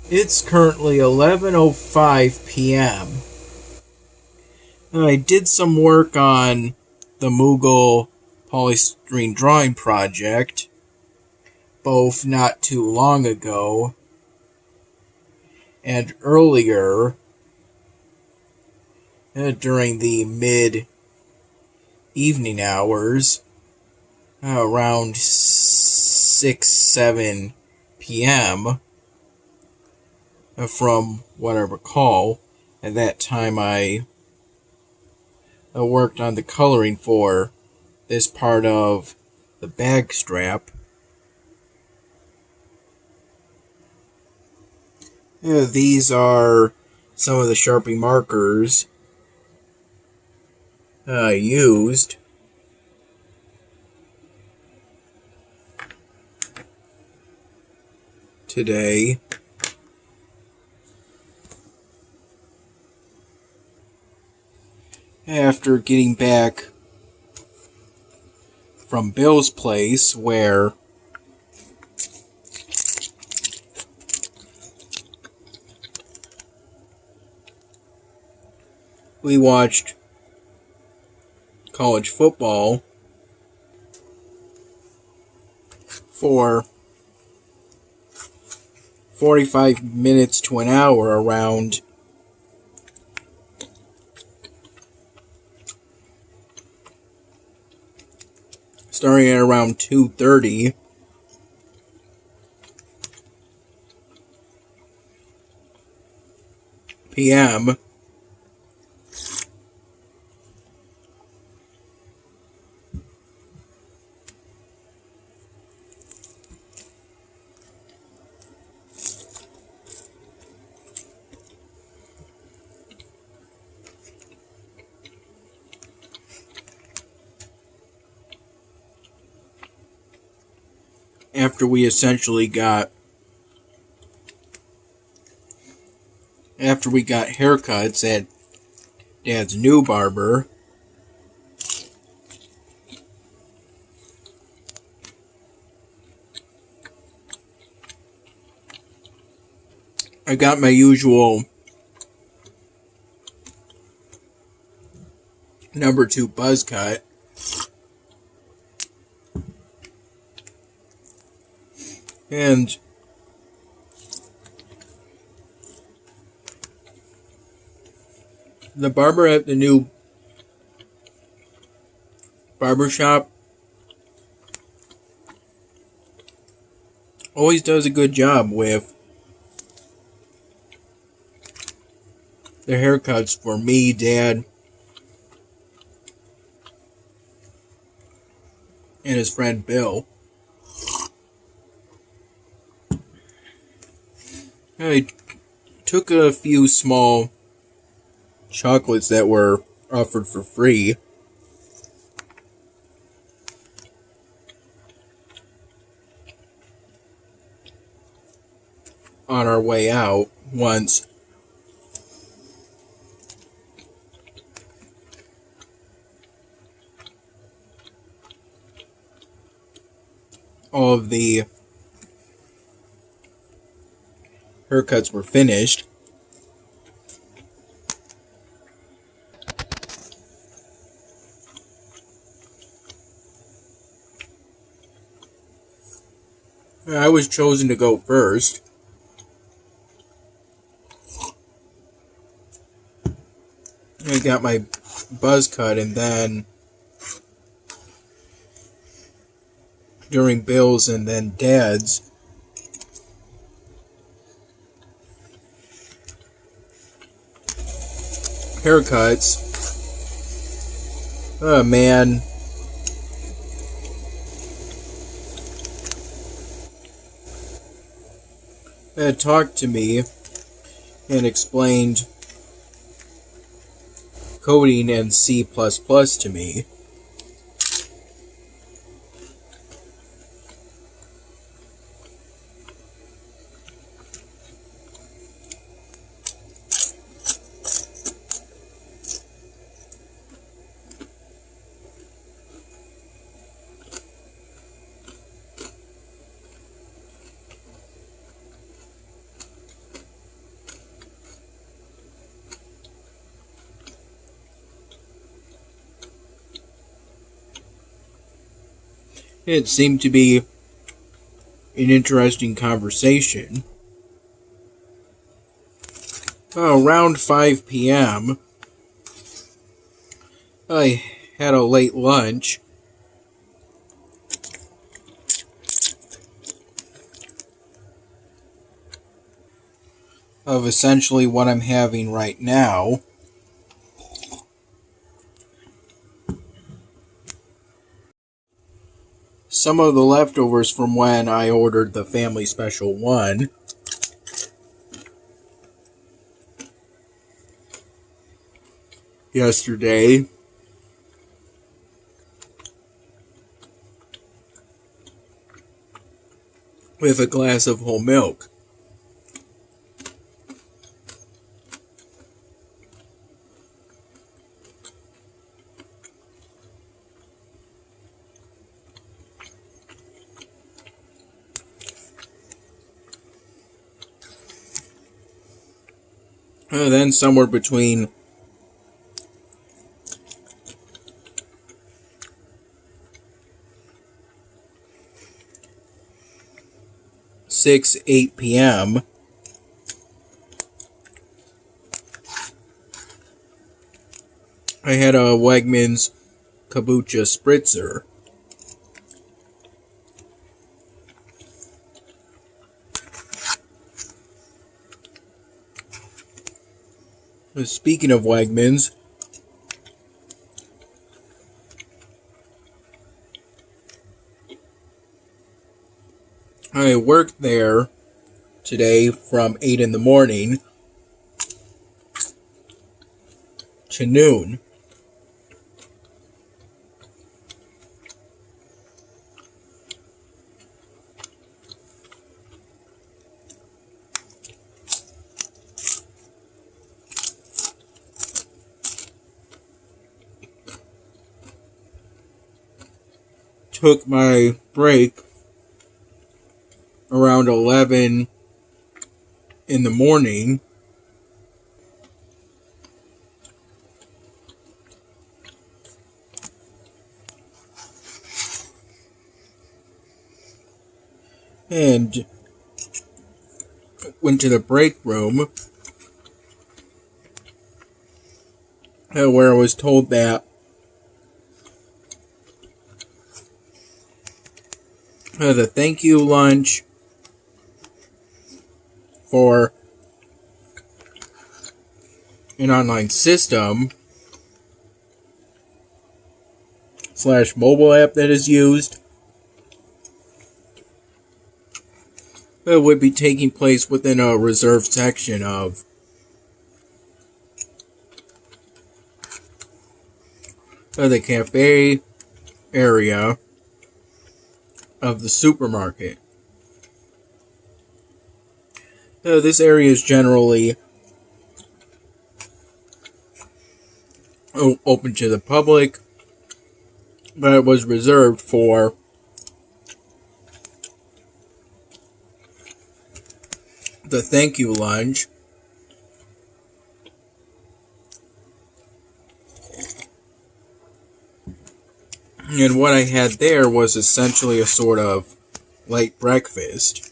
It's currently 11:05 p.m. I did some work on the Moogle polystyrene drawing project, both not too long ago and earlier during the mid-evening hours, around 6-7 p.m. From what I recall. At that time I worked on the coloring for this part of the bag strap. These are some of the Sharpie markers I used today. After getting back from Bill's place, where we watched college football for 45 minutes to an hour, around starting at around 2:30 p.m. After we got haircuts at Dad's new barber. I got my usual number 2 buzz cut. And the barber at the new barbershop always does a good job with the haircuts for me, Dad, and his friend Bill. I took a few small chocolates that were offered for free on our way out once all of the haircuts were finished. I was chosen to go first. I got my buzz cut, and then during Bill's and then Dad's, haircuts, oh man, talked to me and explained coding and C++ to me. It seemed to be an interesting conversation. Around 5 p.m., I had a late lunch. Of essentially what I'm having right now. Some of the leftovers from when I ordered the Family Special 1. Yesterday. With a glass of whole milk. Then somewhere between 6-8 p.m. I had a Wegmans kombucha spritzer. Speaking of Wegmans, I worked there today from 8 in the morning to noon. Took my break around 11 in the morning. And went to the break room where I was told that the thank you lunch for an online system / mobile app that is used would be taking place within a reserved section of the cafe area of the supermarket. This area is generally open to the public, but it was reserved for the thank you lunch. And what I had there was essentially a sort of late breakfast.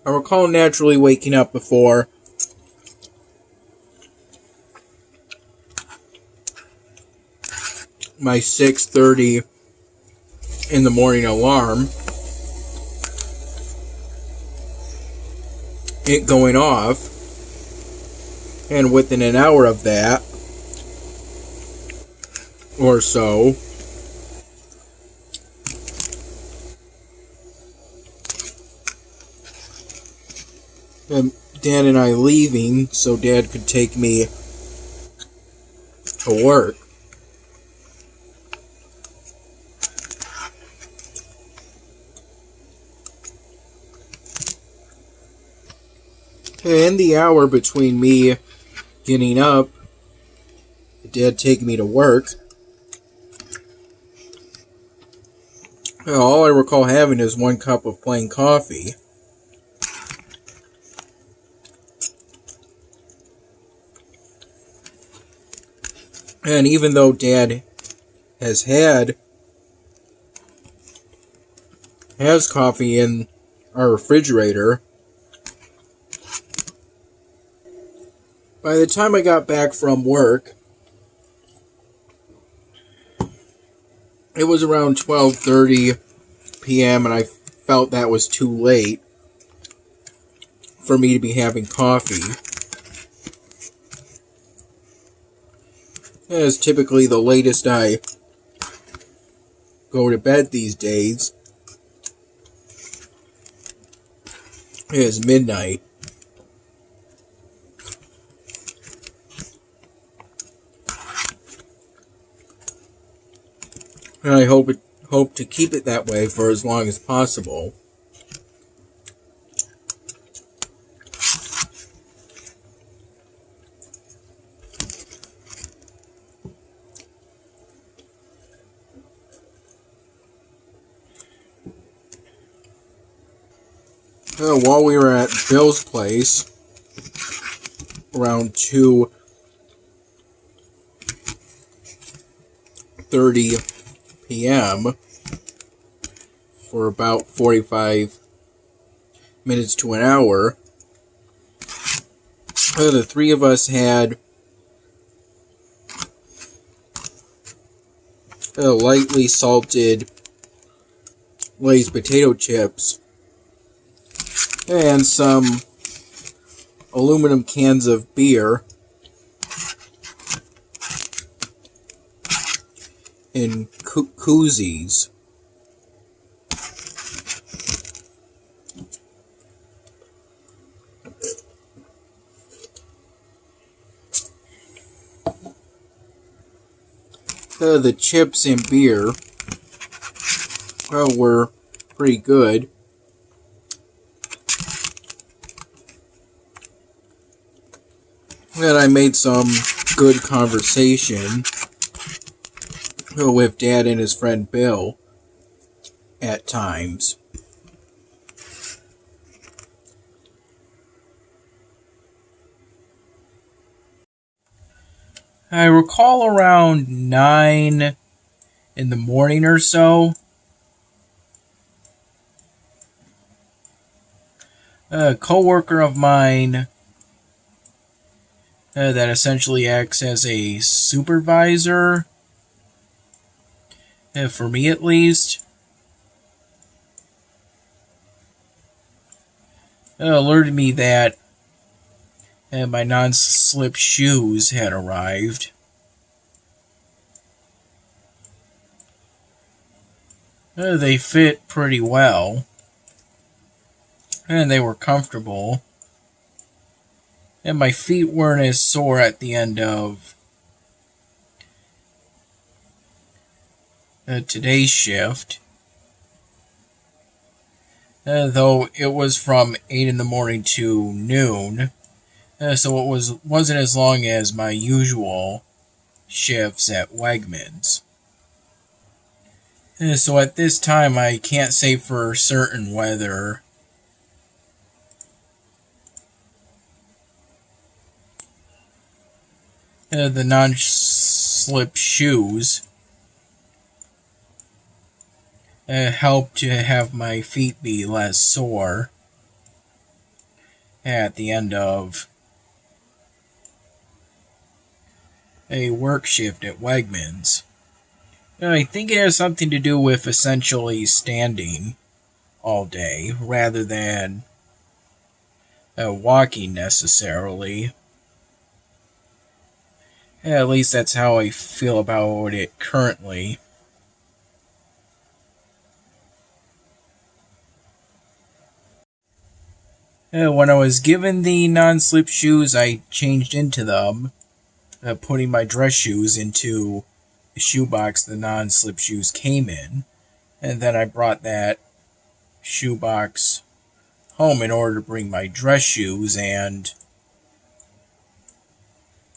I recall naturally waking up before my 6:30 in the morning alarm, it going off, and within an hour of that or so, Dad and I leaving so Dad could take me to work. In the hour between me getting up, Dad taking me to work, all I recall having is 1 cup of plain coffee. And even though Dad has coffee in our refrigerator, by the time I got back from work, it was around 12:30 p.m. and I felt that was too late for me to be having coffee. That is typically the latest I go to bed these days. It is midnight. And I hope to keep it that way for as long as possible. While we were at Bill's place, around 2:30 p.m., for about 45 minutes to an hour, the three of us had lightly salted Lay's potato chips and some aluminum cans of beer in koozies. The chips and beer were pretty good. And I made some good conversation with Dad and his friend Bill at times. I recall around 9 in the morning or so, a coworker of mine that essentially acts as a supervisor, for me at least, alerted me that my non-slip shoes had arrived. They fit pretty well, and they were comfortable, and my feet weren't as sore at the end of today's shift, though it was from 8 in the morning to noon, so it wasn't as long as my usual shifts at Wegmans. So at this time, I can't say for certain whether the non-slip shoes help to have my feet be less sore at the end of a work shift at Wegmans. I think it has something to do with essentially standing all day rather than walking necessarily. At least that's how I feel about it currently. When I was given the non-slip shoes, I changed into them, putting my dress shoes into the shoebox the non-slip shoes came in, and then I brought that shoebox home in order to bring my dress shoes, and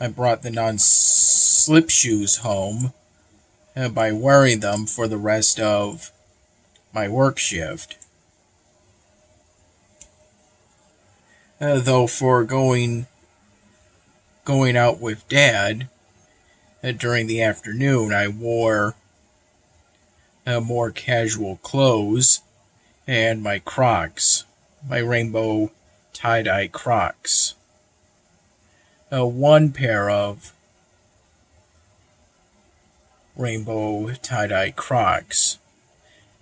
I brought the non-slip shoes home by wearing them for the rest of my work shift. Though for going out with Dad, during the afternoon, I wore more casual clothes and my Crocs, my rainbow tie-dye Crocs. One pair of rainbow tie-dye Crocs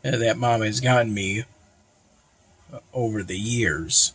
that Mom has gotten me over the years.